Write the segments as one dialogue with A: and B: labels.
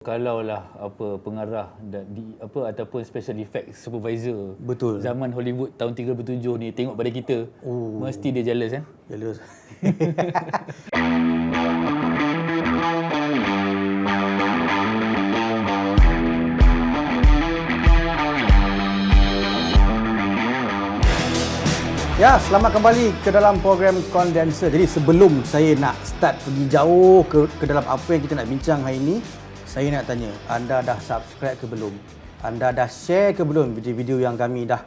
A: Kalaulah pengarah ataupun special effect supervisor
B: Betul.
A: zaman Hollywood tahun 37 ni tengok pada kita, mesti dia jealous kan?
B: Jealous. Ya, selamat kembali ke dalam program Condenser. Jadi sebelum saya nak start pergi jauh ke dalam apa yang kita nak bincang hari ini, saya nak tanya, anda dah subscribe ke belum? Anda dah share ke belum video-video yang kami dah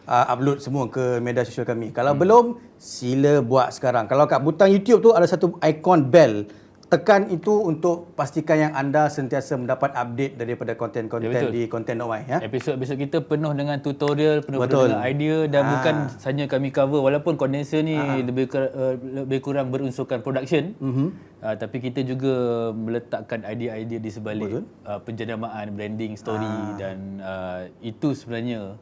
B: upload semua ke media sosial kami? Kalau belum, sila buat sekarang. Kalau kat butang YouTube tu ada satu ikon bell. Tekan itu untuk pastikan yang anda sentiasa mendapat update daripada konten-konten di Content Not Why. Ya?
A: Episod-episod kita penuh dengan tutorial, penuh dengan idea dan bukan hanya kami cover, walaupun Condenser ni lebih kurang berunsurkan production, tapi kita juga meletakkan idea-idea di sebalik penjenamaan, branding, story dan itu sebenarnya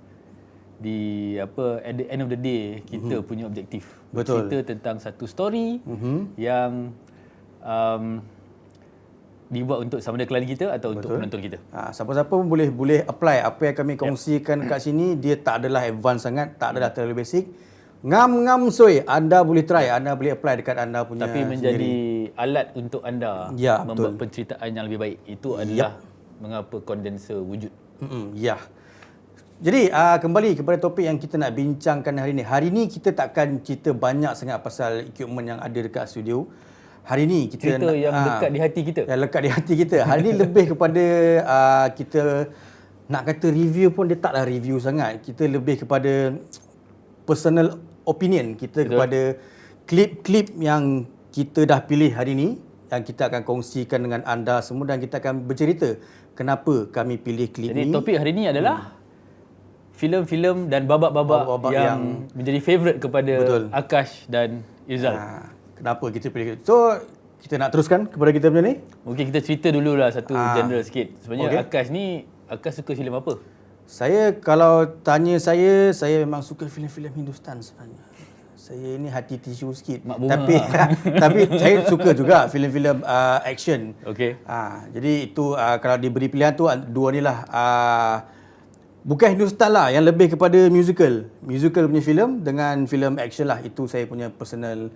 A: at the end of the day kita punya objektif. Cerita tentang satu story yang dibuat untuk sama ada klien kita atau untuk penonton kita.
B: Siapa-siapa pun boleh apply apa yang kami kongsikan kat sini. Dia tak adalah advance sangat, tak adalah terlalu basic. Ngam-ngam soy, anda boleh try, anda boleh apply dekat anda punya
A: tapi menjadi
B: sendiri.
A: Alat untuk anda membuat penceritaan yang lebih baik. Itu adalah mengapa Condenser wujud.
B: Ya. Jadi kembali kepada topik yang kita nak bincangkan hari ini. Hari ini kita takkan cerita banyak sangat pasal equipment yang ada dekat studio. Hari ni kita
A: cerita yang dekat di hati kita.
B: Yang lekat di hati kita. Hari ni lebih kepada kita nak kata review pun dia taklah review sangat. Kita lebih kepada personal opinion kita kepada klip-klip yang kita dah pilih hari ni yang kita akan kongsikan dengan anda semua dan kita akan bercerita kenapa kami pilih klip ni.
A: Jadi topik hari ni adalah filem-filem dan babak-babak yang menjadi favourite kepada Akash dan Irzal.
B: Kenapa kita pilih? So, kita nak teruskan kepada kita punya ni?
A: Mungkin kita cerita dululah satu general sikit. Sebenarnya Akash suka filem apa?
B: Saya, kalau tanya saya memang suka filem-filem Hindustan sebenarnya. Saya ni hati tisu sikit. Tapi saya suka juga filem-filem action. Jadi itu kalau diberi pilihan tu dua ni lah. Bukan Hindustan lah, yang lebih kepada musical punya filem dengan filem action lah. Itu saya punya personal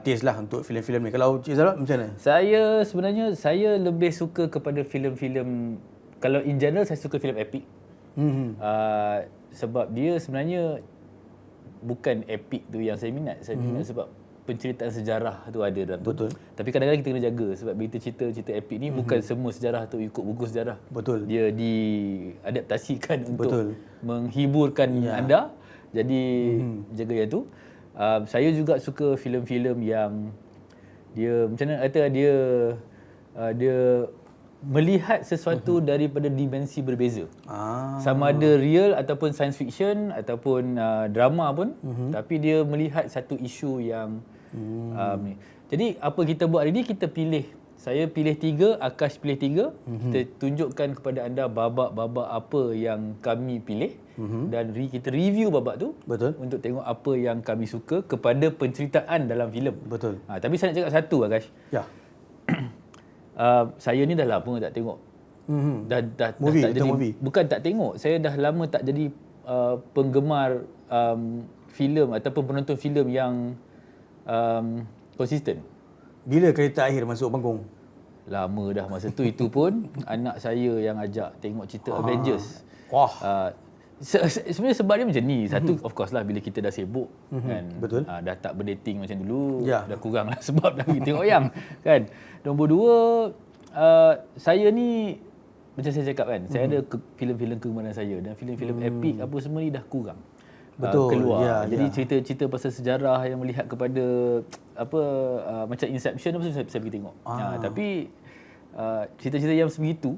B: taste lah untuk filem-filem ni. Kalau Cik Zara macam mana?
A: Saya sebenarnya lebih suka kepada filem-filem, kalau in general saya suka filem epic. Sebab dia sebenarnya bukan epic tu yang saya minat. Saya minat sebab penceritaan sejarah tu ada dalam tu. Tapi kadang-kadang kita kena jaga sebab bila kita cerita epic ni bukan semua sejarah tu ikut buku sejarah. Dia diadaptasikan untuk menghiburkan anda. Jadi jaga yang tu. Saya juga suka filem-filem yang dia macam mana kata dia melihat sesuatu daripada dimensi berbeza. Sama ada real ataupun science fiction ataupun drama pun, tapi dia melihat satu isu yang ni. Jadi apa kita buat hari ni, saya pilih 3, Akash pilih 3. Kita tunjukkan kepada anda babak-babak apa yang kami pilih dan kita review babak tu untuk tengok apa yang kami suka kepada penceritaan dalam filem. Tapi saya nak cakap satu, Akash. Saya ni dah lama tak tengok.
B: Movie.
A: Bukan tak tengok, saya dah lama tak jadi penggemar filem ataupun penonton filem yang konsisten. Bila
B: kali terakhir masuk panggung?
A: Lama dah masa tu. Itu pun anak saya yang ajak tengok cerita Avengers. Sebenarnya sebab dia macam ni. Satu, of course lah, bila kita dah sibuk kan, dah tak berdating macam dulu, dah kurang lah sebab dah pergi tengok yang kan. Nombor 2, saya ni macam saya cakap kan, saya ada filem-filem kegemaran saya dan filem-filem epic apa semua ni dah kurang keluar. Jadi cerita-cerita pasal sejarah yang melihat kepada macam Inception apa saya pergi tengok. Tapi cerita-cerita yang sebegitu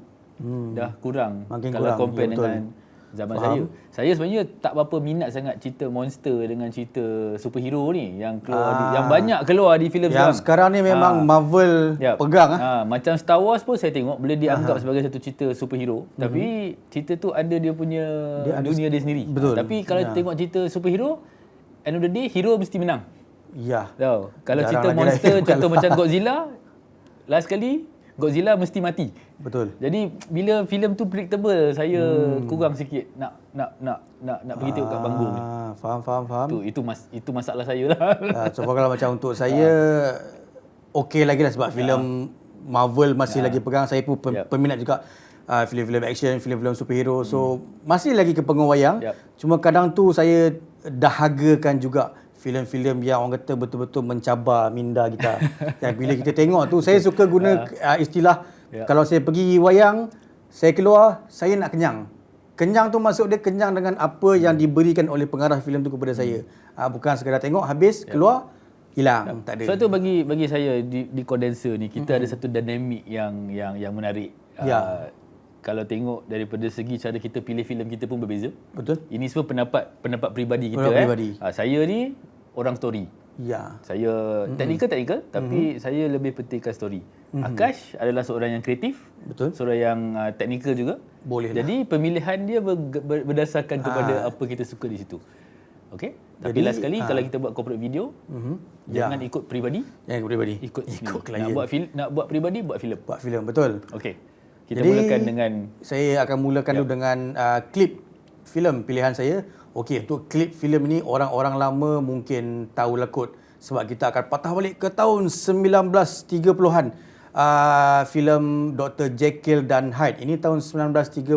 A: dah kurang kalau compare dengan zaman saya. Saya sebenarnya tak berapa minat sangat cerita monster dengan cerita superhero ni yang keluar yang banyak keluar di filem sekarang.
B: Yang sekarang ni memang Marvel pegang.
A: Macam Star Wars pun saya tengok boleh dianggap sebagai satu cerita superhero, tapi cerita tu ada dia punya dunia dia sendiri. Tapi kalau tengok cerita superhero, end of the day hero mesti menang. Tahu. Kalau cerita monster contoh macam Godzilla, last kali Godzilla mesti mati.
B: Betul.
A: Jadi bila filem tu predictable, saya kurang sikit nak pergi tengok kat panggung ni.
B: Faham.
A: Itu masalah saya lah.
B: So kalau macam untuk saya okey lagi lah sebab filem Marvel masih lagi pegang. Saya pun peminat juga filem-filem action, filem-filem superhero. So masih lagi ke panggung wayang. Cuma kadang tu saya dahagakan juga filem-filem yang orang kata betul-betul mencabar minda kita. Dan bila kita tengok tu, saya suka guna istilah kalau saya pergi wayang, saya keluar, saya nak kenyang. Kenyang tu maksud dia kenyang dengan apa yang diberikan oleh pengarah filem tu kepada saya. Bukan sekadar tengok habis keluar hilang, tak ada.
A: Sebab tu bagi saya di Condenser ni kita ada satu dinamik yang menarik. Kalau tengok daripada segi cara kita pilih filem kita pun berbeza.
B: Betul.
A: Ini semua pendapat peribadi kita. Saya ni orang story.
B: Ya.
A: Saya technical tapi saya lebih pentingkan story. Akash adalah seorang yang kreatif.
B: Betul.
A: Seorang yang technical juga.
B: Boleh.
A: Jadi pemilihan dia berdasarkan kepada apa kita suka di situ. Okey? Tapi last sekali kalau kita buat corporate video, jangan ikut peribadi.
B: Jangan ikut peribadi.
A: Ikut
B: klien.
A: Nak buat peribadi, buat filem.
B: Buat filem, betul.
A: Okey. Kita mulakan dengan
B: saya akan mulakan dulu dengan klip filem pilihan saya. Okey, untuk klip filem ini orang-orang lama mungkin tahu lah kot sebab kita akan patah balik ke tahun 1930-an. Filem Dr. Jekyll dan Hyde. Ini tahun 1937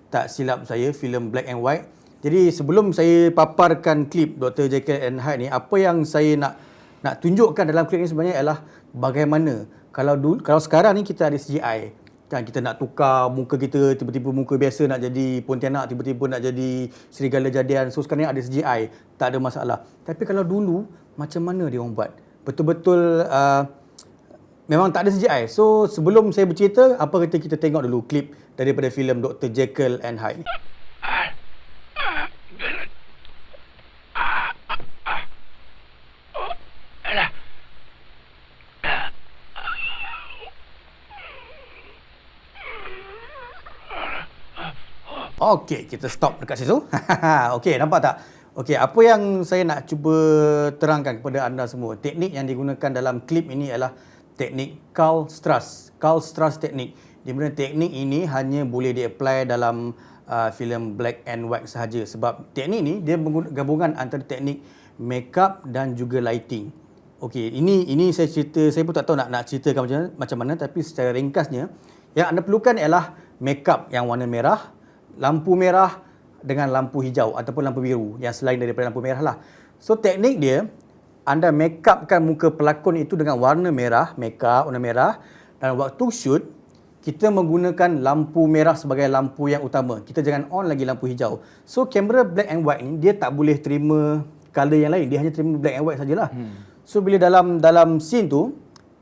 B: tak silap saya, filem black and white. Jadi sebelum saya paparkan klip Dr. Jekyll and Hyde ni, apa yang saya nak tunjukkan dalam klip ni sebenarnya ialah bagaimana kalau sekarang ni kita ada CGI. Kan kita nak tukar muka kita, tiba-tiba muka biasa nak jadi Pontianak, tiba-tiba nak jadi Serigala Jadian. So sekarang ni ada CGI, tak ada masalah. Tapi kalau dulu, macam mana dia orang buat? Betul-betul memang tak ada CGI. So sebelum saya bercerita, apa kata kita tengok dulu klip daripada filem Dr. Jekyll and Hyde. Okey, kita stop dekat situ. Okey, nampak tak? Okey, apa yang saya nak cuba terangkan kepada anda semua, teknik yang digunakan dalam klip ini ialah teknik Karl Struss teknik. Di mana teknik ini hanya boleh di-apply dalam filem black and white sahaja sebab teknik ni dia gabungan antara teknik makeup dan juga lighting. Okey, ini saya cerita, saya pun tak tahu nak ceritakan macam mana tapi secara ringkasnya yang anda perlukan ialah makeup yang warna merah, lampu merah dengan lampu hijau ataupun lampu biru yang selain daripada lampu merah lah. So teknik dia, anda make upkan muka pelakon itu dengan warna merah, makeup warna merah, dan waktu shoot kita menggunakan lampu merah sebagai lampu yang utama. Kita jangan on lagi lampu hijau. So kamera black and white ni dia tak boleh terima color yang lain, dia hanya terima black and white sajalah. So bila dalam scene tu,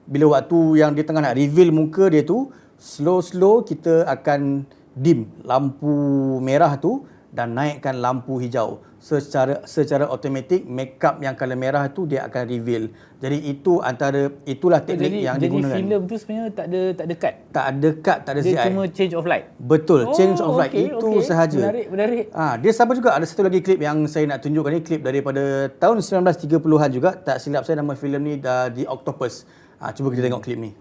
B: bila waktu yang dia tengah nak reveal muka dia tu, slow kita akan dim lampu merah tu dan naikkan lampu hijau. Secara automatik makeup yang color merah tu dia akan reveal. Jadi itulah teknik yang digunakan.
A: Jadi filem tu sebenarnya tak ada cut.
B: Tak ada cut, tak ada CGI.
A: Dia cuma change of light.
B: Betul, change of light itu sahaja.
A: Menarik.
B: Dia sama juga ada satu lagi klip yang saya nak tunjukkan ni, klip daripada tahun 1930-an juga. Tak silap saya nama filem ni The Octopus. Cuba kita tengok klip ni.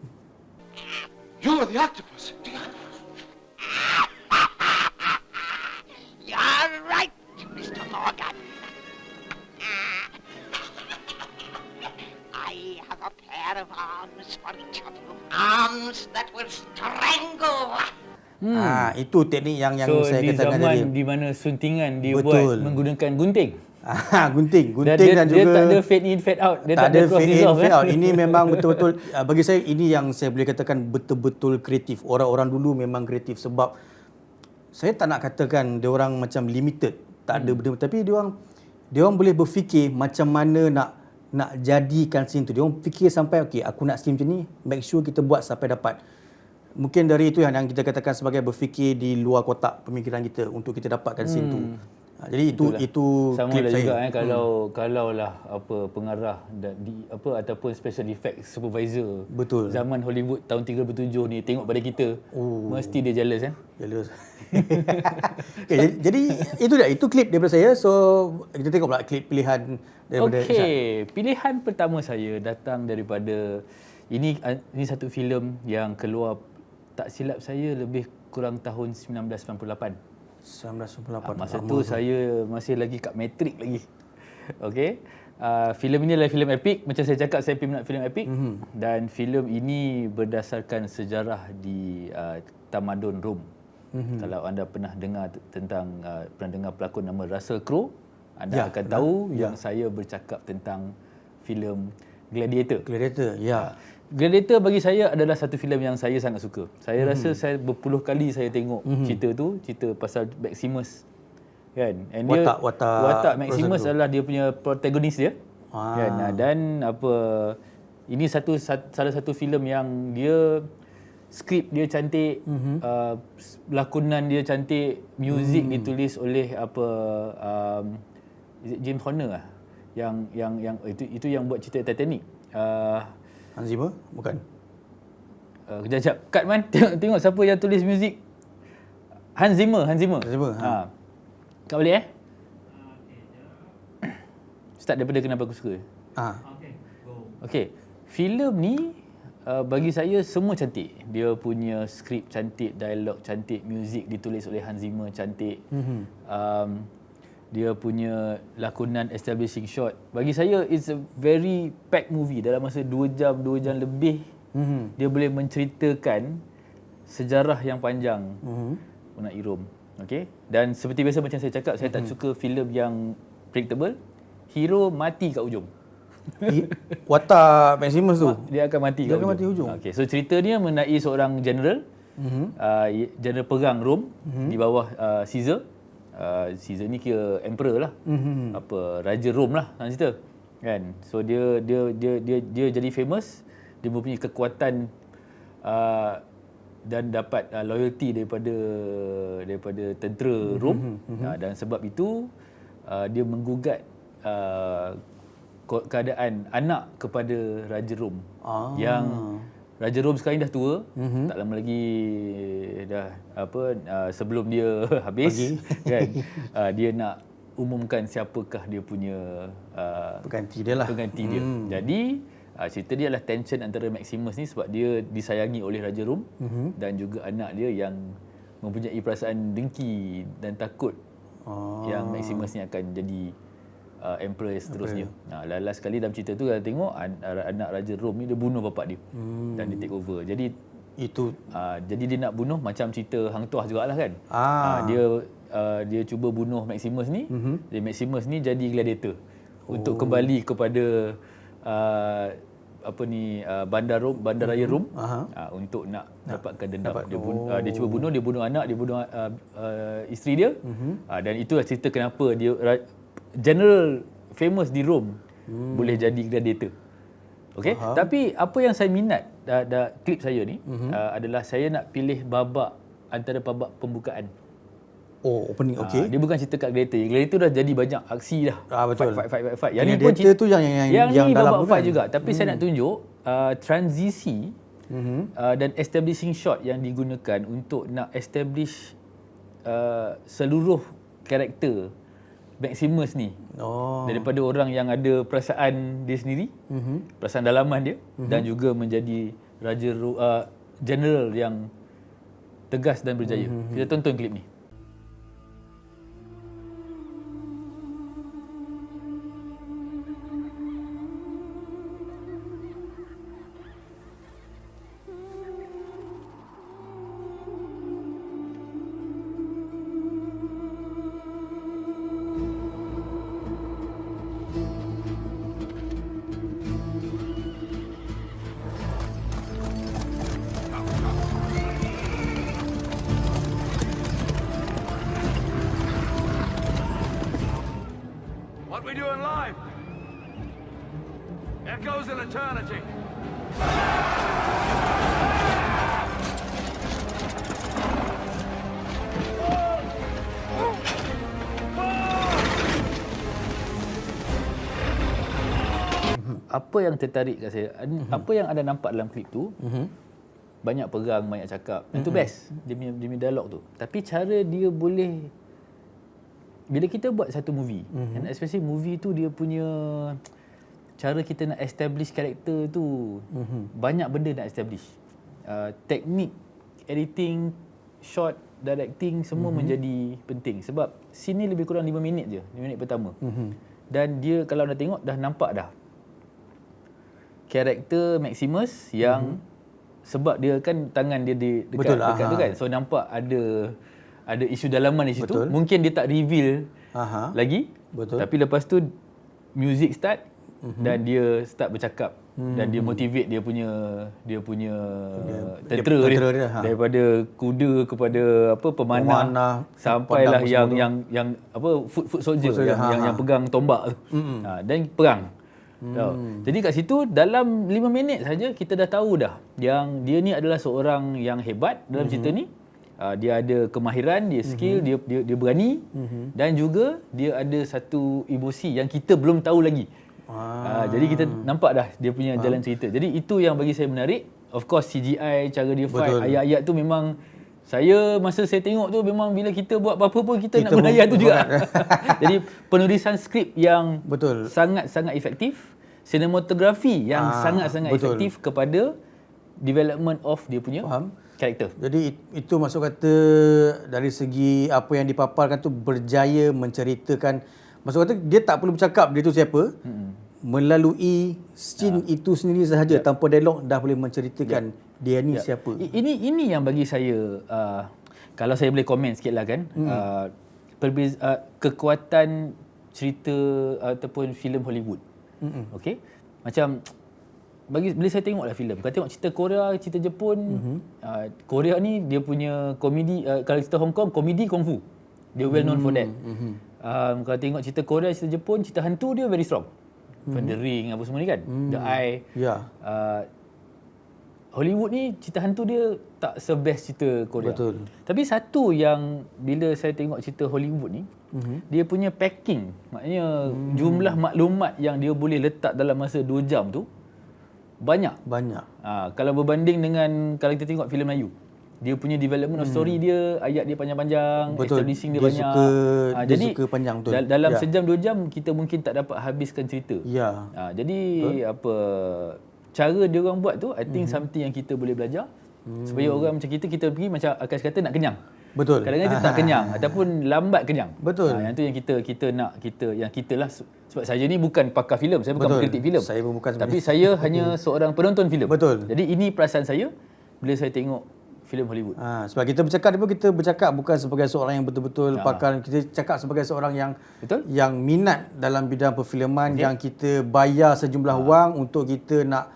C: You're the octopus.
D: You're right, Mr. Morgan. I have a pair of arms for each of you. Arms that will strangle.
B: Itu teknik yang saya katakan tadi.
A: So di mana suntingan dia buat menggunakan gunting.
B: Gunting dan juga
A: dia tak ada fade in fade out, dia tak ada
B: fade in fade out. Ini memang betul-betul bagi saya ini yang saya boleh katakan betul-betul kreatif. Orang-orang dulu memang kreatif sebab saya tak nak katakan dia orang macam limited, tak ada benda, tapi dia orang boleh berfikir macam mana nak jadikan scene tu. Dia orang fikir sampai okey, aku nak scene macam ni, make sure kita buat sampai dapat. Mungkin dari itu yang kita katakan sebagai berfikir di luar kotak pemikiran kita untuk kita dapatkan scene tu. Jadi itu
A: sama
B: klip
A: lah
B: saya.
A: Juga kalau lah pengarah ataupun special effect supervisor.
B: Betul.
A: Zaman Hollywood tahun 37 ni tengok pada kita, mesti dia jealous kan?
B: Jealous. Jadi itu klip daripada saya. So kita tengok pula klip pilihan daripada
A: pilihan pertama saya datang daripada ini satu filem yang keluar tak silap saya lebih kurang tahun 1998.
B: 1998.
A: Masa tu saya masih lagi kat matrik lagi. Okey. Filem ini adalah filem epik. Macam saya cakap, saya peminat filem epik. Dan filem ini berdasarkan sejarah di tamadun Rom. Kalau anda pernah dengar pelakon nama Russell Crowe, anda akan tahu yang saya bercakap tentang filem Gladiator.
B: Gladiator, ya.
A: Gladiator bagi saya adalah satu filem yang saya sangat suka. Saya rasa saya berpuluh kali saya tengok cerita tu, cerita pasal Maximus. Kan? And watak Maximus adalah dia punya protagonis dia. Kan? Dan ini salah satu filem yang dia skrip dia cantik, lakonan dia cantik, muzik ditulis oleh James Horner lah. Yang itu yang buat cerita Titanic.
B: Hans Zimmer? Bukan.
A: Kejap. Kat Man, tengok siapa yang tulis muzik. Hans Zimmer. Kat balik Start daripada kenapa aku suka. Okey. Filem ni bagi saya semua cantik. Dia punya skrip cantik, dialog cantik, muzik ditulis oleh Hans Zimmer cantik. Dia punya lakonan establishing shot. Bagi saya it's a very packed movie. Dalam masa 2 jam lebih dia boleh menceritakan sejarah yang panjang mengenai Rom. Okey. Dan seperti biasa macam saya cakap, saya tak suka filem yang predictable. Hero mati kat ujung.
B: Watak Maximus tu?
A: Dia akan mati kat ujung. Okey. So cerita dia mengenai seorang general, general perang Rom di bawah Caesar. Caesar ni kira emperor lah. Raja Rom lah nak cerita. Kan? So dia jadi famous. Dia mempunyai kekuatan dan dapat loyalty daripada tentera Rom. Dan sebab itu dia menggugat keadaan anak kepada Raja Rom. Yang Raja Rom sekarang dah tua, tak lama lagi sebelum dia habis kan, dia nak umumkan siapakah dia punya
B: pengganti dia lah.
A: Jadi cerita dia adalah tension antara Maximus ni sebab dia disayangi oleh Raja Rom dan juga anak dia yang mempunyai perasaan dengki dan takut yang Maximus ni akan jadi emperor seterusnya. Last kali dalam cerita tu kita tengok anak Raja Rom ni dia bunuh bapak dia dan dia take over. Jadi
B: itu
A: jadi dia nak bunuh macam cerita Hang Tuah jugalah kan. Dia cuba bunuh Maximus ni. Jadi Maximus ni jadi gladiator untuk kembali kepada bandaraya Rom untuk nak dapatkan dendam. Dia cuba bunuh, dia bunuh anak, dia bunuh isteri dia. Dan itulah cerita kenapa dia general famous di Rom boleh jadi gladiator. Okey. Tapi apa yang saya minat klip saya ni adalah saya nak pilih babak antara babak pembukaan.
B: Opening. Okey.
A: Dia bukan cerita kat Gladiator. Gladiator dah jadi banyak aksi dah.
B: Betul.
A: Fight.
B: Yang ni pun cerita tu yang
A: ni
B: dalam
A: babak fight juga. Tapi saya nak tunjuk transisi dan establishing shot yang digunakan untuk nak establish seluruh karakter Maximus ni. Daripada orang yang ada perasaan dia sendiri, perasaan dalaman dia, dan juga menjadi raja general yang tegas dan berjaya. Kita tonton klip ni.
C: What we do in life echoes in eternity.
A: Apa yang tertarik kat saya, apa yang anda nampak dalam klip tu, banyak perang, banyak cakap. Itu best, dia punya dialog tu. Tapi cara dia boleh, bila kita buat satu movie, and especially movie tu dia punya cara kita nak establish karakter tu, banyak benda nak establish. Teknik editing, shot, directing semua menjadi penting sebab scene ni lebih kurang 5 minit je, 5 minit pertama. Dan dia kalau dah tengok dah nampak dah karakter Maximus yang sebab dia kan tangan dia di dekat tu kan. So nampak ada isu dalaman di situ.
B: Betul.
A: Mungkin dia tak reveal lagi.
B: Betul.
A: Tapi lepas tu music start dan dia start bercakap dan dia motivate dia punya tentera dia daripada kuda kepada apa pemanah sampailah yang apa foot soldier yang pegang tombak tu. Dan perang. Jadi kat situ dalam 5 minit saja kita dah tahu dah yang dia ni adalah seorang yang hebat dalam cerita ni. Dia ada kemahiran, dia skill, dia berani dan juga dia ada satu emosi yang kita belum tahu lagi. Jadi kita nampak dah dia punya jalan cerita. Jadi itu yang bagi saya menarik. Of course CGI, cara dia fight, ayat-ayat tu memang masa saya tengok tu memang bila kita buat apa-apa pun kita nak berayat tu juga. Jadi penulisan skrip yang sangat-sangat efektif, sinematografi yang sangat-sangat efektif kepada development of dia punya karakter.
B: Jadi itu maksud kata dari segi apa yang dipaparkan tu berjaya menceritakan, maksud kata dia tak perlu bercakap dia tu siapa, melalui scene itu sendiri sahaja tanpa dialog dah boleh menceritakan dia ni siapa.
A: Ini yang bagi saya kalau saya boleh komen sikit lah kan, kekuatan cerita ataupun filem Hollywood. Okey. Macam bila saya tengoklah filem, kalau tengok cerita Korea, cerita Jepun, Korea ni dia punya komedi, kalau cerita Hong Kong komedi kungfu. Dia well known for that. Kalau tengok cerita Korea, cerita Jepun, cerita hantu dia very strong. The Ring apa semua ni kan. The Eye. Hollywood ni cerita hantu dia tak se-best cerita Korea.
B: Betul.
A: Tapi satu yang bila saya tengok cerita Hollywood ni, dia punya packing, maknanya jumlah maklumat yang dia boleh letak dalam masa 2 jam tu banyak. Kalau berbanding dengan kalau kita tengok filem Melayu, dia punya development of story dia, ayat dia panjang-panjang, establishing dia banyak. Jadi
B: suka panjang betul.
A: Dalam sejam 2 jam kita mungkin tak dapat habiskan cerita. Jadi cara dia orang buat tu I think something yang kita boleh belajar supaya orang macam kita pergi macam Akash kata nak kenyang.
B: Betul.
A: Kadang-kadang kita tak kenyang ataupun lambat kenyang.
B: Betul.
A: Yang tu yang kita nak yang kita lah, sebab saya ni bukan pakar filem, saya bukan pengkritik filem.
B: Saya pun bukan
A: tapi saya hanya seorang penonton filem.
B: Betul.
A: Jadi ini perasaan saya bila saya tengok filem Hollywood.
B: Sebab kita bercakap bukan sebagai seorang yang betul-betul pakar, kita cakap sebagai seorang yang yang minat dalam bidang perfilman, yang kita bayar sejumlah wang untuk kita nak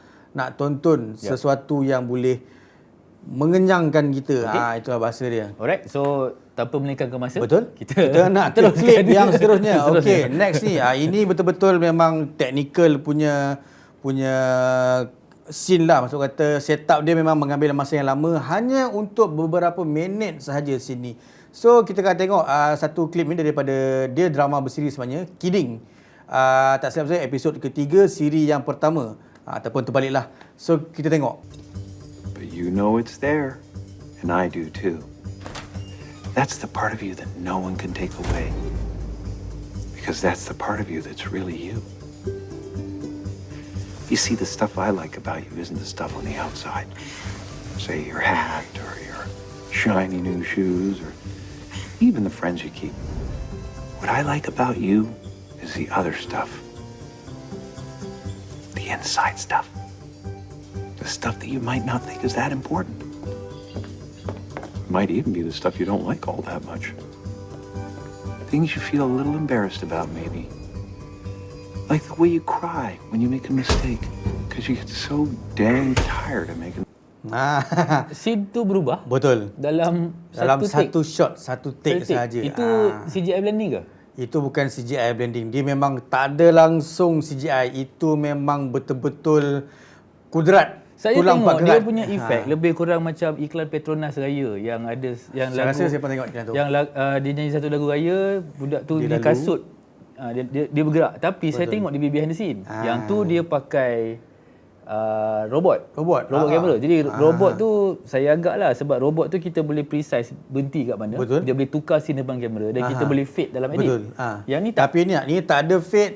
B: tonton sesuatu yang boleh mengenyangkan kita. Itulah bahasa dia.
A: Alright, so tanpa melengahkan masa,
B: betul.
A: Kita
B: nak ke klip yang seterusnya. Okey, next ni. Ini betul-betul memang technical punya scene lah. Maksud kata setup dia memang mengambil masa yang lama hanya untuk beberapa minit sahaja scene ni. So kita akan tengok satu klip ni daripada dia drama bersiri sebenarnya, Kidding. Tak silap saya episod ketiga siri yang pertama. Ataupun terbaliklah. So kita tengok.
E: But you know it's there, and I do too. That's the part of you that no one can take away. Because that's the part of you that's really you. You see, the stuff I like about you isn't the stuff on the outside. Say your hat, or your shiny new shoes, or even the friends you keep. What I like about you is the other stuff. The inside stuff. The stuff that you might not think is that important. Might even be the stuff you don't like all that much. Things you feel a little embarrassed about, maybe. Like the way you cry when you make a mistake. Because you get so dang tired of making.
A: Scene tu berubah.
B: Betul.
A: Dalam
B: satu shot, satu take sahaja.
A: Itu CGI blending ke?
B: Itu bukan CGI blending. Dia memang tak ada langsung CGI. Itu memang betul-betul kudrat.
A: Saya tengok dia punya efek lebih kurang macam iklan Petronas Raya yang ada yang
B: saya
A: lagu.
B: Rasa saya pernah tengok iklan tu.
A: Yang dia nyanyi satu lagu raya, budak tu dia kasut. Dia bergerak. Tapi saya tengok dia behind the scene. Yang tu dia pakai robot kamera. Jadi robot tu saya agaklah sebab robot tu kita boleh precise berhenti kat mana.
B: Betul.
A: Dia boleh tukar scene depan kamera dan kita boleh fade dalam edit.
B: Betul.
A: Yang ni tak.
B: Tapi ni tak ada fade,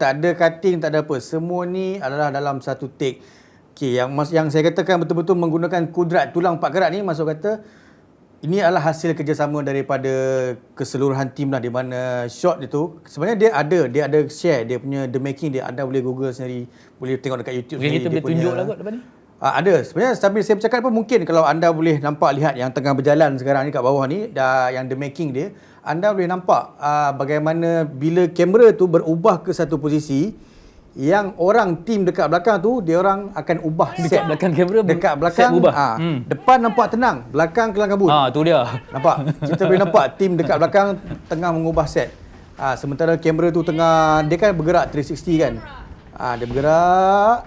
B: tak ada cutting, tak ada apa. Semua ni adalah dalam satu take. Okey, yang saya katakan betul-betul menggunakan kudrat tulang 4 gerak ni, maksud kata ini adalah hasil kerjasama daripada keseluruhan tim lah, di mana shot itu sebenarnya dia ada share dia punya The Making dia, anda boleh Google sendiri, boleh tengok dekat YouTube
A: Mungkin
B: sendiri.
A: kita boleh tunjuk lah kot depan ni.
B: Ada. Sebenarnya sambil saya bercakap pun mungkin kalau anda boleh lihat yang tengah berjalan sekarang ni kat bawah ni, yang The Making dia, anda boleh nampak bagaimana bila kamera tu berubah ke satu posisi, yang orang tim dekat belakang tu dia orang akan ubah set
A: belakang kamera,
B: dekat
A: set
B: belakang
A: berubah.
B: Depan nampak tenang, belakang kelang kabut.
A: Tu dia.
B: Nampak? Kita boleh nampak tim dekat belakang tengah mengubah set. Sementara kamera tu tengah, dia kan bergerak 360 kan. Dia bergerak,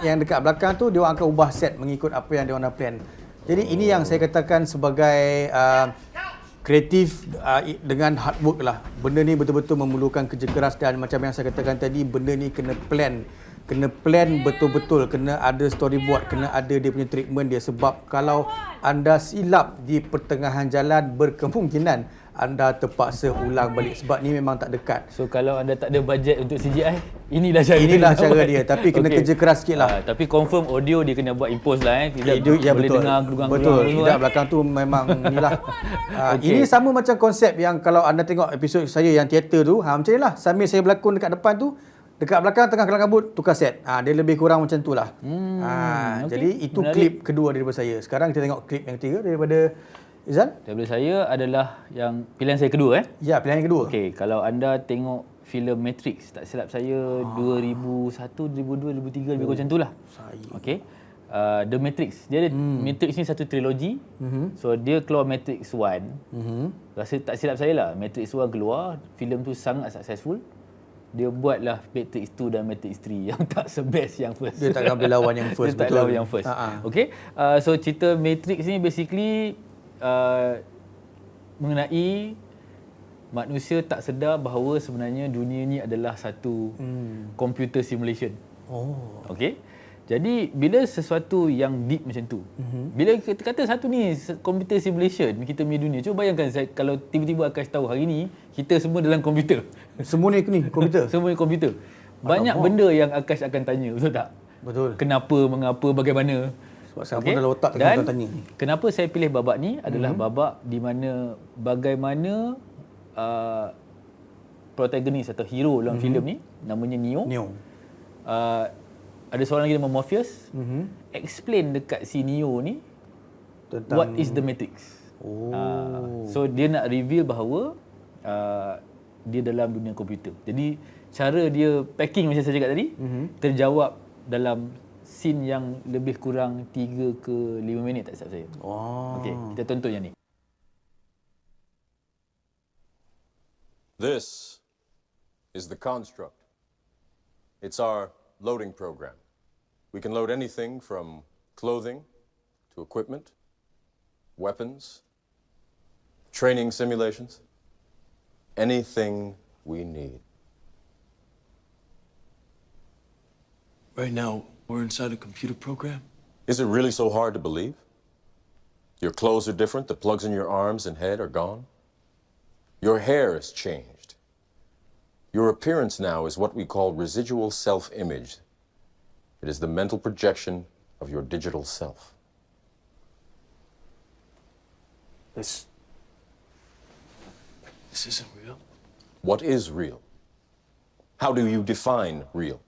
B: yang dekat belakang tu dia orang akan ubah set mengikut apa yang dia orang dah plan. Jadi ini yang saya katakan sebagai kreatif dengan hard work lah. Benda ni betul-betul memerlukan kerja keras, dan macam yang saya katakan tadi, benda ni kena plan betul-betul, kena ada storyboard, kena ada dia punya treatment dia, sebab kalau anda silap di pertengahan jalan, berkemungkinan anda terpaksa ulang balik, sebab ni memang tak dekat.
A: So kalau anda tak ada bajet untuk CGI, inilah cara
B: dia, tapi kena kerja keras sikit lah.
A: Tapi confirm audio dia kena buat impose lah Tidak
B: Ya,
A: boleh
B: betul.
A: dengar
B: Betul. Tidak belakang tu memang inilah. Ini sama macam konsep yang kalau anda tengok episod saya yang teater tu, macam ni lah. Sambil saya berlakon dekat depan tu, dekat belakang tengah kelang kabut, tukar set. Dia lebih kurang macam tu lah. Jadi itu klip kedua daripada saya. Sekarang kita tengok klip yang ketiga daripada Izan.
A: Daripada saya adalah yang pilihan saya kedua
B: Ya, pilihan yang kedua.
A: Okey, kalau anda tengok filem Matrix, tak silap saya 2001, 2002, 2003 lebih kurang macam tu lah. Okey. The Matrix. Dia ada Matrix ni satu trilogi. So dia keluar Matrix 1. Rasa tak silap saya lah, Matrix 1 keluar, filem tu sangat successful. Dia buatlah Matrix 2 dan Matrix 3 yang tak sebest yang first.
B: Dia takkan boleh lawan yang first.
A: Dia tak lawan yang first. Okey. So cerita Matrix ni basically mengenai manusia tak sedar bahawa sebenarnya dunia ni adalah satu computer simulation. Okey. Jadi bila sesuatu yang deep macam tu, bila kita kata satu ni computer simulation kita punya dunia, cuba bayangkan kalau tiba-tiba Akash tahu hari ni kita semua dalam komputer.
B: Semua ni komputer.
A: Semua ni komputer. Banyak benda yang Akash akan tanya, betul tak?
B: Betul.
A: Kenapa, mengapa, bagaimana?
B: Sebab saya pun dalam otak tengah tanya.
A: Kenapa saya pilih babak ni adalah babak di mana bagaimana protagonis atau hero dalam filem ni namanya Neo. Ada seorang lagi nama Morpheus. Explain dekat si Neo ni tentang what is the Matrix. So dia nak reveal bahawa dia dalam dunia komputer. Jadi cara dia packing macam saya cakap tadi terjawab dalam scene yang lebih kurang 3 ke 5 minit tak silap saya. Okey, kita tonton yang ni.
F: This is the construct. It's our loading program. We can load anything from clothing to equipment, weapons, training simulations, anything we need.
G: Right now, we're inside a computer program?
F: Is it really so hard to believe? Your clothes are different, the plugs in your arms and head are gone. Your hair has changed. Your appearance now is what we call residual self-image. It is the mental projection of your digital self.
G: This isn't real.
F: What is real? How do you define real?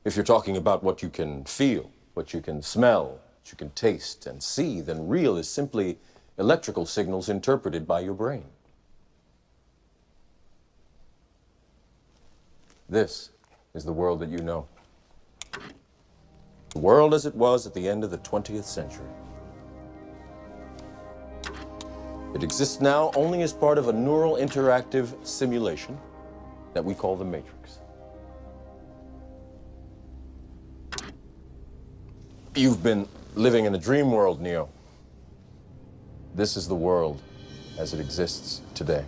F: If you're talking about what you can feel, what you can smell, what you can taste and see, then real is simply electrical signals interpreted by your brain. This is the world that you know. The world as it was at the end of the 20th century. It exists now only as part of a neural interactive simulation that we call the Matrix. You've been living in a dream world, Neo. This is the world as it exists today.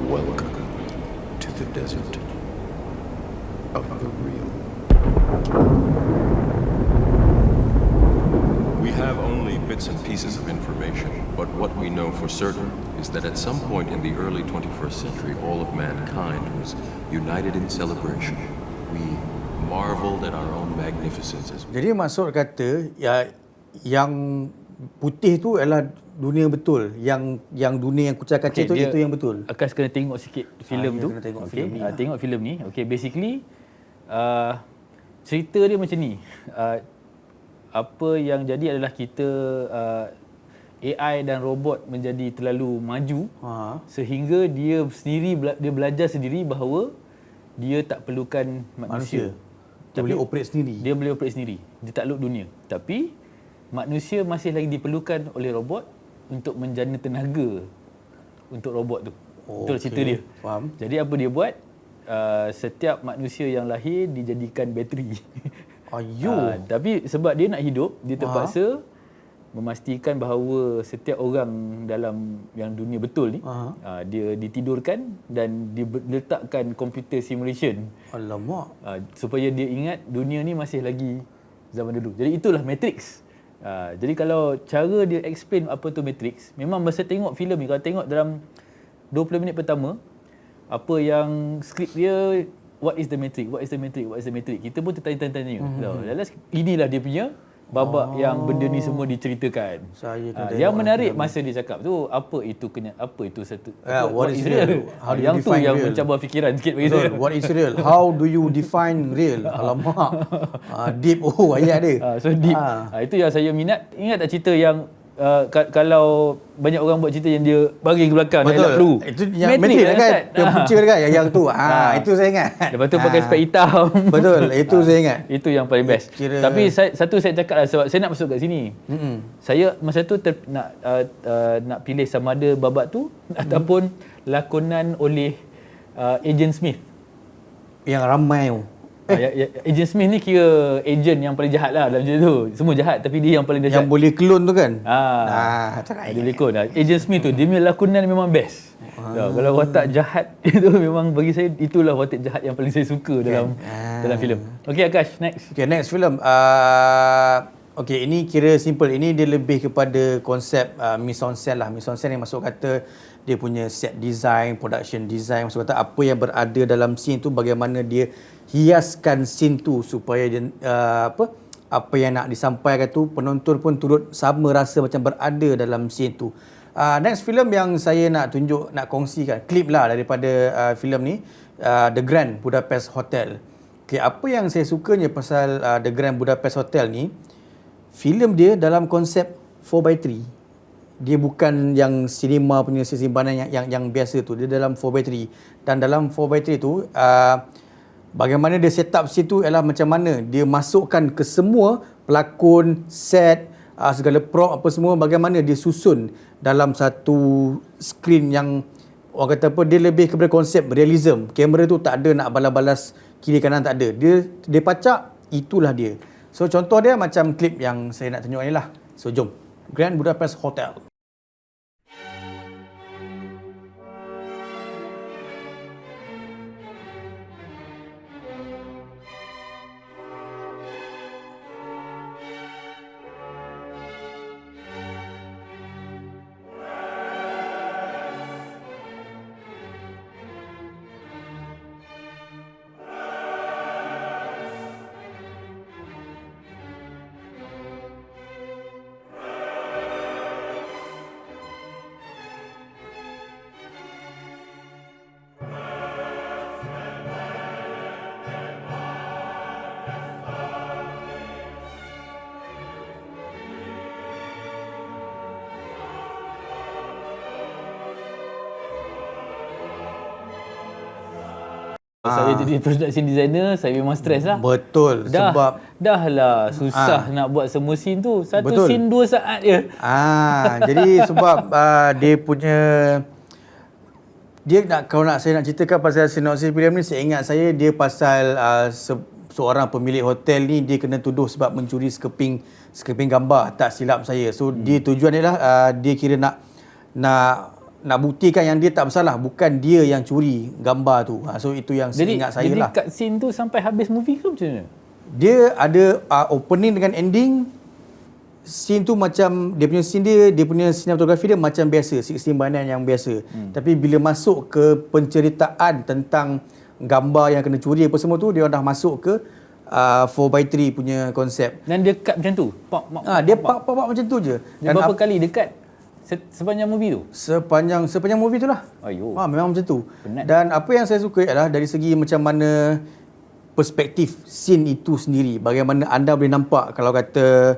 E: Welcome to the desert of the real.
F: We have only bits and pieces of information, but what we know for certain is that at some point in the early 21st century, all of mankind was united in celebration. We marveled at our own magnificence as
B: Jadi maksud kata yang putih tu adalah dunia betul. Yang dunia yang kucak kacir tu itu yang betul.
A: Akas kena tengok sikit filem tu.
B: kena tengok
A: Okey,
B: filem ni lah.
A: tengok filem ni. Okey, basically cerita dia macam ni. Apa yang jadi adalah kita AI dan robot menjadi terlalu maju sehingga dia sendiri dia belajar sendiri bahawa dia tak perlukan manusia.
B: Dia boleh operate sendiri.
A: Dia boleh operate sendiri. Dia tak look dunia. Tapi manusia masih lagi diperlukan oleh robot untuk menjana tenaga untuk robot tu. Betul cerita dia.
B: Faham.
A: Jadi apa dia buat? Setiap manusia yang lahir dijadikan bateri. Tapi sebab dia nak hidup, dia terpaksa memastikan bahawa setiap orang dalam yang dunia betul ni dia ditidurkan dan diletakkan computer simulation.
B: Alamak.
A: Supaya dia ingat dunia ni masih lagi zaman dulu. Jadi itulah Matrix. Jadi kalau cara dia explain apa tu Matrix, memang masa tengok filem ni, kalau tengok dalam 20 minit pertama, apa yang skrip dia, what is the Matrix, what is the Matrix, what is the Matrix, kita pun tertanya-tanya. Inilah dia punya babak yang benda ni semua diceritakan. Yang menarik masa dia cakap tu, apa itu satu
B: what is real? How do you
A: yang tu
B: define
A: yang
B: real?
A: mencabar fikiran sikit bagi saya.
B: What is real? How do you define real? Alamak. Deep ayat dia.
A: So deep. Itu yang saya minat. Ingat tak cerita yang kalau banyak orang buat cerita yang dia baring ke belakang,
B: Betul.
A: elak peluru.
B: Itu yang Matrix kan? Yang punca dekat yang tu. Itu saya ingat.
A: Lepas tu pakai spek hitam.
B: Betul, itu saya ingat.
A: Itu yang paling best. Tapi saya cakap lah, sebab saya nak masuk kat sini. Saya masa tu nak pilih sama ada babak tu ataupun lakonan oleh Agent Smith.
B: Yang ramai tu.
A: Agent Smith ni kira agent yang paling jahat lah dalam cerita tu. Semua jahat tapi dia yang paling dahsyat.
B: Yang boleh clone tu kan?
A: Dia boleh clone. Agent Smith tu, dia punya lakonan memang best. Kalau watak jahat itu memang bagi saya itulah watak jahat yang paling saya suka dalam filem. Okay Akash, next.
B: Okay, next film. Okay, ini kira simple. Ini dia lebih kepada konsep mise-en-scène lah. Mise-en-scène yang masuk kata dia punya set design, production design, masuk kata apa yang berada dalam scene tu, bagaimana dia hiaskan scene tu supaya dia, apa yang nak disampaikan tu penonton pun turut sama rasa macam berada dalam scene tu. Next film yang saya nak tunjuk, nak kongsikan klip lah daripada filem ni, The Grand Budapest Hotel. Okay, apa yang saya sukanya pasal The Grand Budapest Hotel ni, filem dia dalam konsep 4x3. Dia bukan yang sinema punya simpanan yang biasa tu. Dia dalam 4x3. Dan dalam 4x3 tu, bagaimana dia set up situ ialah macam mana dia masukkan ke semua pelakon, set, segala prop apa semua, bagaimana dia susun dalam satu skrin yang orang kata apa, dia lebih kepada konsep realism. Kamera tu tak ada nak balas-balas kiri kanan, tak ada. Dia pacak, itulah dia. So contoh dia macam klip yang saya nak tunjuk ni lah. So jom. Grand Budapest Hotel.
A: Saya jadi production designer, saya memang stres lah.
B: Betul. Sebab
A: dah lah susah nak buat semua scene tu. Satu
B: betul.
A: Scene 2 saat je.
B: Jadi sebab dia punya, dia nak, kalau nak saya nak ceritakan pasal sinopsis filem ni, saya ingat saya dia pasal seorang pemilik hotel ni, dia kena tuduh sebab mencuri skeping gambar, tak silap saya. So dia tujuan dia lah, dia kira nak buktikan yang dia tak bersalah, bukan dia yang curi gambar tu. So itu yang saya ingat saya lah.
A: Jadi kat scene tu sampai habis movie ke macam mana?
B: Dia ada opening dengan ending, scene tu macam dia punya scene dia punya sinematografi dia macam biasa, 16:9 yang biasa. Tapi bila masuk ke penceritaan tentang gambar yang kena curi apa semua tu, dia dah masuk ke 4x3 punya konsep.
A: Dan dia cut macam tu.
B: Dia pak macam tu je.
A: Dia berapa kali dia cut sepanjang movie tu?
B: Sepanjang movie tu lah.
A: Ayuh.
B: Memang macam tu.
A: Penat.
B: Dan apa yang saya suka adalah dari segi macam mana perspektif scene itu sendiri. Bagaimana anda boleh nampak kalau kata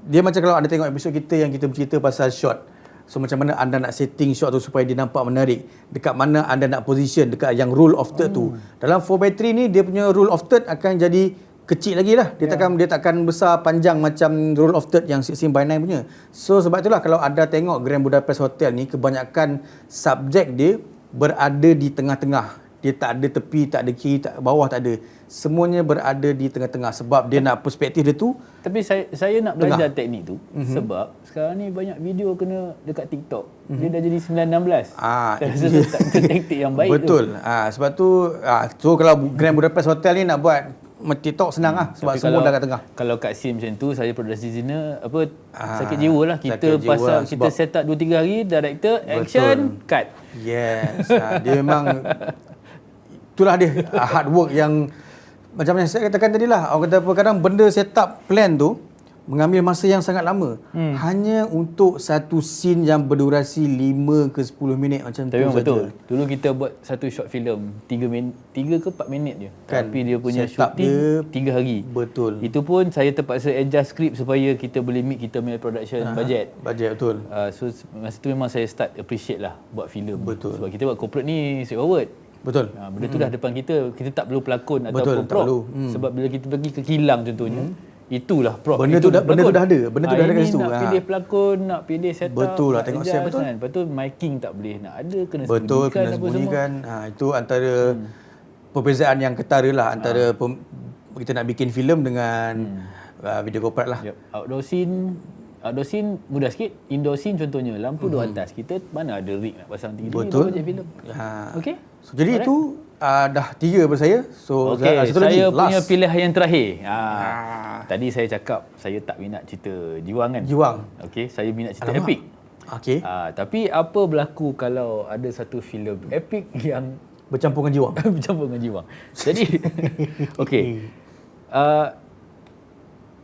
B: dia macam kalau anda tengok episod kita yang kita bercerita pasal shot. So macam mana anda nak setting shot tu supaya dia nampak menarik. Dekat mana anda nak position dekat yang rule of third tu. Dalam 4x3 ni dia punya rule of third akan jadi kecil lagi lah. Dia takkan besar panjang macam rule of third yang 16:9 punya. So sebab itulah kalau anda tengok Grand Budapest Hotel ni, kebanyakan subjek dia berada di tengah-tengah. Dia tak ada tepi, tak ada kiri, tak bawah, tak ada. Semuanya berada di tengah-tengah sebab dia nak perspektif dia tu.
A: Tapi saya nak belajar teknik tu sebab sekarang ni banyak video kena dekat TikTok. Dia dah jadi 9:16. Saya rasa tu taktik yang baik.
B: Betul. Sebab tu so kalau Grand Budapest Hotel ni nak buat TikTok senang sebab semua dah kat tengah.
A: Kalau kat scene macam tu, saya production designer sakit jiwa lah. Kita pasal kita set up 2-3 hari, director action cut.
B: Yes. Dia memang itulah dia hard work yang macam yang saya katakan tadi lah. Orang kata apa, kadang benda set up plan tu mengambil masa yang sangat lama. Hanya untuk satu scene yang berdurasi 5 ke 10 minit macam
A: Tapi
B: tu saja.
A: betul. Dulu kita buat satu short film 3 ke 4 minit je.
B: Kan,
A: Tapi dia punya
B: setup
A: shooting
B: dia
A: 3 hari.
B: betul.
A: Itu pun saya terpaksa adjust script supaya kita boleh meet kita punya production budget.
B: Bajet betul.
A: So masa tu memang saya start appreciate lah buat filem.
B: Betul.
A: Sebab kita buat corporate ni straightforward.
B: Betul.
A: Benda tu dah depan kita tak perlu pelakon
B: Betul,
A: ataupun
B: tak
A: prop.
B: perlu.
A: Sebab bila kita pergi ke kilang contohnya, itulah prop.
B: Benda tu dah ada. Benda tu dah ada kat situ.
A: Nak pilih pelakon, nak pilih setup.
B: Betul lah,
A: nak
B: tengok
A: adjust
B: set, betul.
A: kan. Lepas tu miking tak boleh nak ada, kena
B: Betul,
A: sembunyikan
B: kena
A: apa
B: sembunyikan. Itu antara perbezaan yang ketara lah antara kita nak bikin filem dengan video corporate lah.
A: semua. Outdoor scene mudah sikit. Indoor scene contohnya lampu duduk atas. Kita mana ada rig nak pasang tinggi.
B: Betul.
A: Bajet filem. Okey.
B: So, jadi itu dah 3 daripada saya. So
A: Okey,
B: satu lagi,
A: saya punya
B: last.
A: pilihan yang terakhir. Tadi saya cakap saya tak minat cerita jiwang kan?
B: Jiwang.
A: Okey, saya minat cerita
B: Alamak.
A: epik.
B: Okey.
A: Tapi apa berlaku kalau ada satu filem epik yang
B: Bercampur dengan jiwang.
A: bercampur dengan jiwang? Jadi, okey.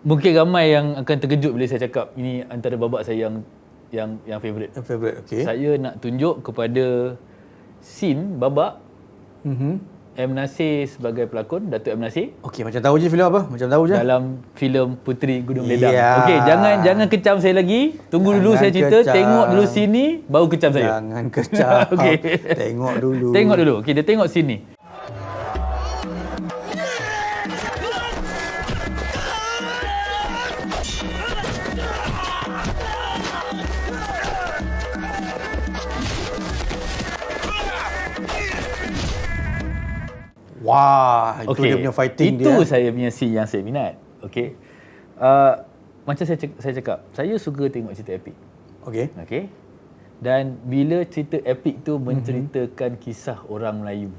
A: Mungkin ramai yang akan terkejut bila saya cakap ini antara babak saya yang favorite.
B: Yang favourite. Okey.
A: Saya nak tunjuk kepada scene babak M. Nasir sebagai pelakon, Datuk M. Nasir.
B: Okey, macam tahu je filem apa? Macam tahu je.
A: Dalam filem Puteri Gunung Ledang.
B: Ya.
A: Okey, jangan kecam saya lagi. Tunggu dulu
B: Jangan
A: saya cerita,
B: kecam.
A: tengok dulu sini baru kecam saya.
B: Jangan kecap.
A: Okey.
B: Tengok dulu.
A: Tengok dulu. Okey, dia tengok sini.
B: Wah, itu dia punya fighting
A: itu
B: dia.
A: saya punya scene yang saya minat. Okey. Macam saya cakap, saya suka tengok cerita epik.
B: Okey.
A: Okey. Dan bila cerita epik tu menceritakan kisah orang Melayu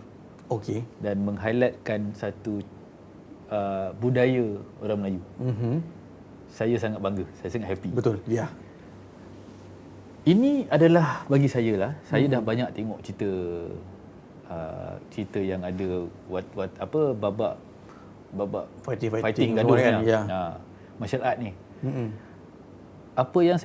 B: Okey.
A: dan meng-highlightkan satu budaya orang Melayu. Saya sangat bangga, saya sangat happy.
B: Betul. Ya.
A: Ini adalah bagi saya lah, saya dah banyak tengok cerita yang ada babak fighting gaduh
B: kan. Ya.
A: Martial art ni. Apa yang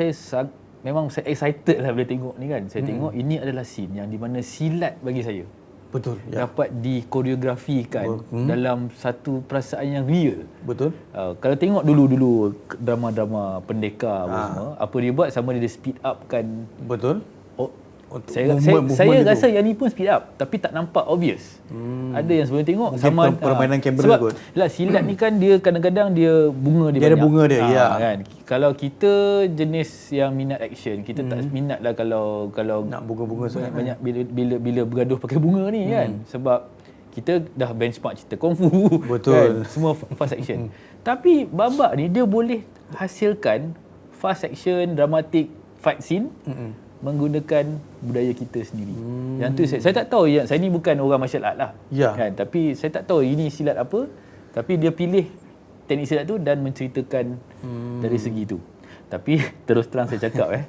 A: memang saya excited lah bila tengok ni kan. Saya tengok ini adalah scene yang di mana silat bagi saya
B: Betul. Ya.
A: dapat dikoreografikan dalam satu perasaan yang real.
B: Betul.
A: Kalau tengok dulu drama-drama pendekar apa semua, apa dia buat sama dia speed up kan.
B: Betul.
A: Saya
B: movement
A: rasa
B: itu.
A: yang ni pun speed up tapi tak nampak obvious. Ada yang sebelum tengok
B: Mungkin
A: sama
B: permainan kamera
A: sebab
B: kot.
A: lah silat ni kan dia kadang-kadang dia bunga dia
B: Dia ada
A: banyak.
B: bunga dia, ya.
A: Kan. Kalau kita jenis yang minat action, kita tak minat lah kalau
B: Nak bunga-bunga sangat.
A: banyak bila bergaduh pakai bunga ni kan. Sebab kita dah benchmark cerita kungfu.
B: Betul.
A: Kan? Semua fast action. Tapi babak ni dia boleh hasilkan fast action, dramatic fight scene menggunakan budaya kita sendiri. Yang tu saya tak tahu, saya ni bukan orang martial art lah.
B: Ya.
A: Kan? Tapi saya tak tahu ini silat apa, tapi dia pilih teknik silat tu dan menceritakan dari segi tu. Tapi terus terang saya cakap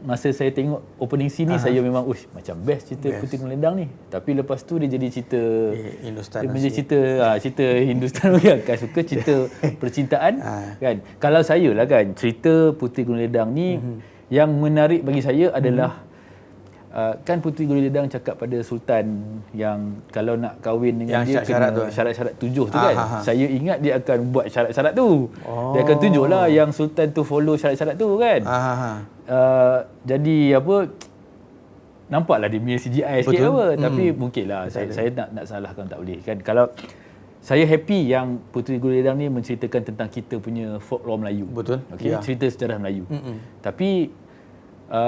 A: masa saya tengok opening scene ni, saya memang macam best cerita Puteri Gunung Ledang ni. Tapi lepas tu dia jadi cerita
B: Hindustan.
A: dia menjadi cerita Hindustan kan. Suka cerita percintaan kan. Kalau saya lah kan, cerita Puteri Gunung Ledang ni yang menarik bagi saya adalah kan Puteri Gunung Ledang cakap pada Sultan yang kalau nak kahwin dengan
B: yang
A: dia kena syarat-syarat 7 tu kan. Saya ingat dia akan buat syarat-syarat tu. Dia akan tunjuklah yang Sultan tu follow syarat-syarat tu kan. Jadi apa, nampaklah dia punya CGI sikit apa. Tapi mungkinlah saya nak salahkan tak boleh kan. Kalau saya happy yang Puteri Gunung Ledang ni menceritakan tentang kita punya folklore Melayu.
B: Betul.
A: Okay? Cerita sejarah Melayu. Tapi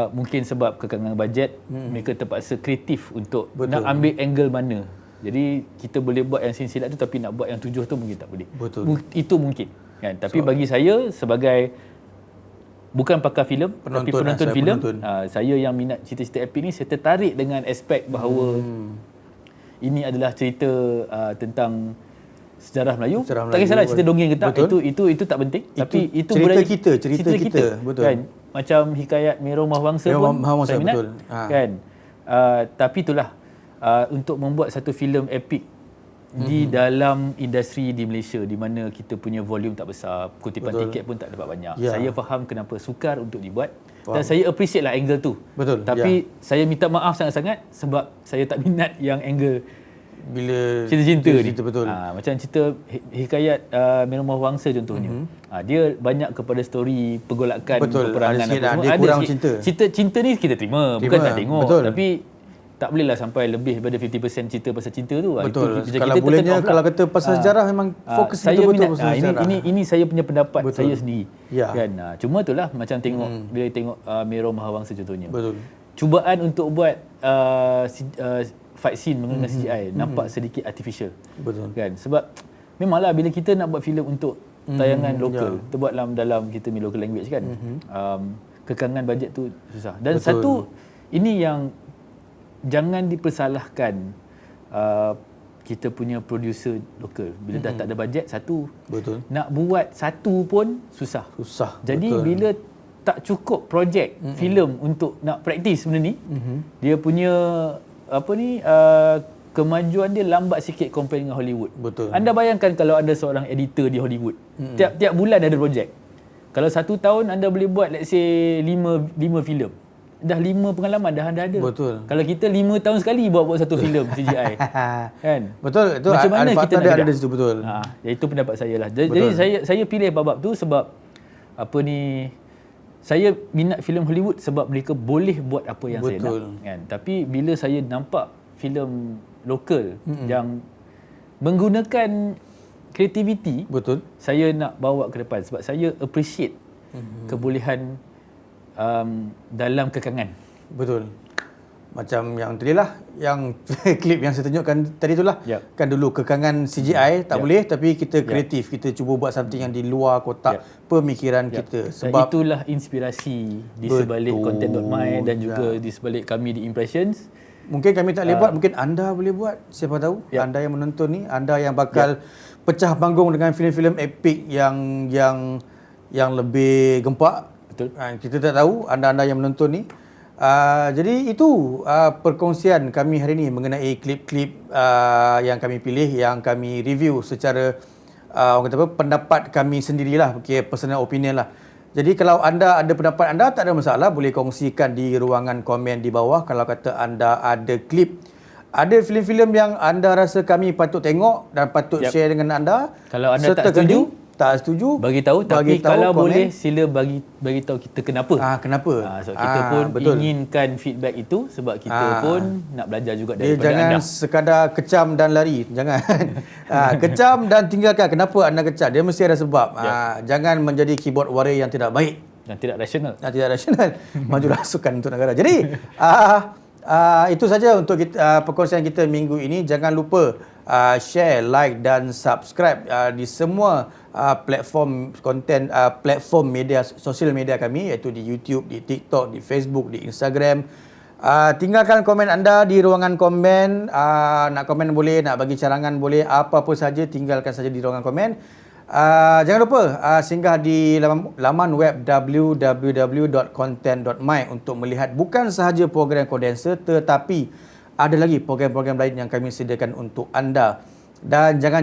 A: mungkin sebab kekangan bajet, mereka terpaksa kreatif untuk nak ambil angle mana. Jadi kita boleh buat yang scene silat tu, tapi nak buat yang 7 tu mungkin tak boleh. Itu mungkin kan. Tapi bagi saya sebagai bukan pakar filem, tapi penonton filem, saya yang minat cerita-cerita epik ni, saya tertarik dengan aspek bahawa ini adalah cerita tentang sejarah Melayu. Tak kisahlah cerita dongeng ke tak, itu tak penting. Tapi itu
B: cerita kita. Betul.
A: Kan? Macam hikayat Mero Mahwangsa pun saya minat.
B: Betul.
A: Kan? Tapi itulah untuk membuat satu filem epik di dalam industri di Malaysia di mana kita punya volume tak besar, kutipan tiket pun tak dapat banyak. Saya faham kenapa sukar untuk dibuat. Dan saya appreciate lah angle tu. Tapi saya minta maaf sangat-sangat sebab saya tak minat yang angle
B: bila
A: cerita-cinta ni.
B: Betul.
A: Macam cerita hikayat Mero Mahwangsa contohnya. Dia banyak kepada story pergolakan, peperangan apa semua.
B: Dia kurang cinta.
A: Cinta ni kita terima. Bukan tak tengok. Tapi tak bolehlah sampai lebih daripada 50% cerita pasal cinta tu.
B: Betul.
A: Itu,
B: kalau bolehnya kalau kata pasal sejarah memang fokus betul-betul pasal sejarah. Ini saya punya pendapat saya sendiri. Kan. Cuma itulah macam tengok bila tengok Mero Mahwangsa contohnya. Cubaan untuk buat fight scene menggunakan CGI nampak sedikit artificial. Kan? Sebab memanglah bila kita nak buat filem untuk tayangan lokal, kita buat dalam kita punya local language kan. Kekangan bajet tu susah. Dan satu ini yang jangan dipersalahkan kita punya producer lokal. Bila dah tak ada bajet, nak buat satu pun susah. Jadi bila tak cukup projek filem untuk nak praktis benda ni, dia punya kemajuan dia lambat sikit compare dengan Hollywood. Anda bayangkan kalau anda seorang editor di Hollywood, tiap bulan ada projek. Kalau 1 tahun anda boleh buat let's say 5 filem. Dah 5 pengalaman dah anda ada. Kalau kita 5 tahun sekali buat satu filem CGI. Kan? Itu
A: macam mana kita nak
B: ada di situ
A: itu pendapat saya lah. Jadi saya pilih bab tu sebab saya minat filem Hollywood sebab mereka boleh buat apa yang saya nak kan. Tapi bila saya nampak filem lokal yang menggunakan kreativiti, saya nak bawa ke depan sebab saya appreciate kebolehan dalam kekangan. Macam yang tadi lah, yang klip yang saya tunjukkan tadi itulah. Kan dulu kekangan CGI tak boleh, tapi kita kreatif, kita cuba buat something yang di luar kotak pemikiran kita. Sebab itulah inspirasi di sebalik Content.my dan juga di sebalik kami di Impressions.
B: Mungkin kami tak boleh buat, mungkin anda boleh buat. Siapa tahu anda yang menonton ni, anda yang bakal pecah panggung dengan filem-filem epik yang lebih gempak. Kita tak tahu anda yang menonton ni. Jadi itu perkongsian kami hari ini mengenai klip-klip yang kami pilih, yang kami review secara pendapat kami sendirilah, personal opinion lah. Jadi kalau anda ada pendapat anda, tak ada masalah, boleh kongsikan di ruangan komen di bawah. Kalau kata anda ada klip, ada filem-filem yang anda rasa kami patut tengok dan patut share dengan anda.
A: Kalau anda tak setuju, bagi tahu. Tapi kalau komen, boleh sila bagi tahu kita kenapa.
B: Kenapa?
A: So kita pun inginkan feedback itu sebab kita pun nak belajar juga daripada
B: jangan
A: anda.
B: Jangan sekadar kecam dan lari. Jangan. Kecam dan tinggalkan. Kenapa anda kecam? Dia mesti ada sebab. Jangan menjadi keyboard warrior yang tidak baik.
A: Yang tidak rasional.
B: Majulah sukan untuk negara. Jadi itu saja untuk perkongsian kita minggu ini. Jangan lupa share, like dan subscribe di semua platform konten, platform media, sosial media kami, iaitu di YouTube, di TikTok, di Facebook, di Instagram. Tinggalkan komen anda di ruangan komen. Nak komen boleh, nak bagi carangan boleh, apa-apa saja tinggalkan saja di ruangan komen. Jangan lupa singgah di laman web www.content.my untuk melihat bukan sahaja program kondenser tetapi ada lagi program-program lain yang kami sediakan untuk anda. Dan jangan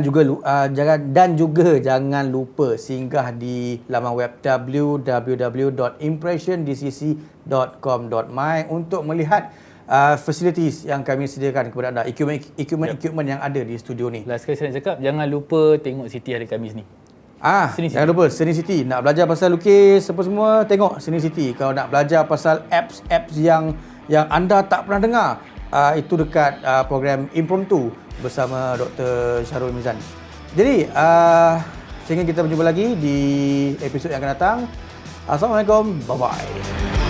B: lupa singgah di laman web www.impressiondcc.com.my untuk melihat facilities yang kami sediakan kepada anda, equipment yang ada di studio ni.
A: Last sekali saya nak cakap, jangan lupa tengok Siti hari Khamis ni. Seni
B: Jangan lupa Seni City. Nak belajar pasal lukis apa semua, tengok Seni City. Kalau nak belajar pasal apps yang anda tak pernah dengar, itu dekat program Impromptu bersama Dr. Syarul Mizan. Jadi sehingga kita berjumpa lagi di episod yang akan datang. Assalamualaikum. Bye bye.